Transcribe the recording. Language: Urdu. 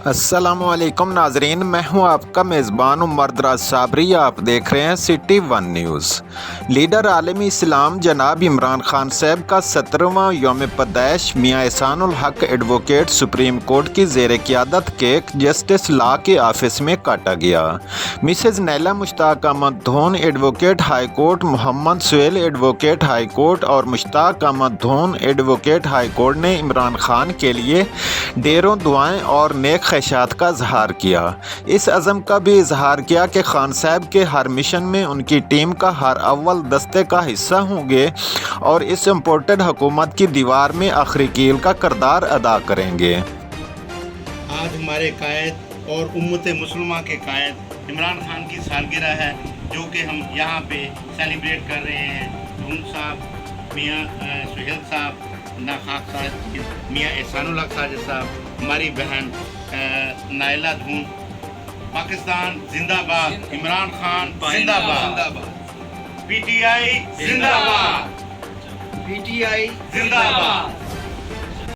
السلام علیکم ناظرین، میں ہوں آپ کا میزبان عمر دراز صابری۔ آپ دیکھ رہے ہیں سٹی ون نیوز۔ لیڈر عالمی اسلام جناب عمران خان صاحب کا 17واں یوم پیدائش میاں احسان الحق ایڈوکیٹ سپریم کورٹ کی زیر قیادت کیک جسٹس لا کے آفس میں کاٹا گیا۔ مسز نیلا مشتاق احمد دھون ایڈوکیٹ ہائی کورٹ، محمد سہیل ایڈوکیٹ ہائی کورٹ اور مشتاق احمد دھون ایڈوکیٹ ہائی کورٹ نے عمران خان کے لیے ڈھیروں دعائیں اور نیک خواہشات کا اظہار کیا۔ اس عزم کا بھی اظہار کیا کہ خان صاحب کے ہر مشن میں ان کی ٹیم کا ہر اول دستے کا حصہ ہوں گے اور اس امپورٹڈ حکومت کی دیوار میں آخری کیل کا کردار ادا کریں گے۔ آج ہمارے قائد اور امت مسلمہ کے قائد عمران خان کی سالگرہ ہے، جو کہ ہم یہاں پہ سیلیبریٹ کر رہے ہیں۔ دھون صاحب، میاں سہیل صاحب، ناخاک صاحب، میاں احسان الحق ساجد صاحب، ہماری بہن نائلہ دھون۔ پاکستان زندہ باد، عمران خان زندہ باد، پی ٹی آئی زندہ باد، پی ٹی آئی زندہ باد۔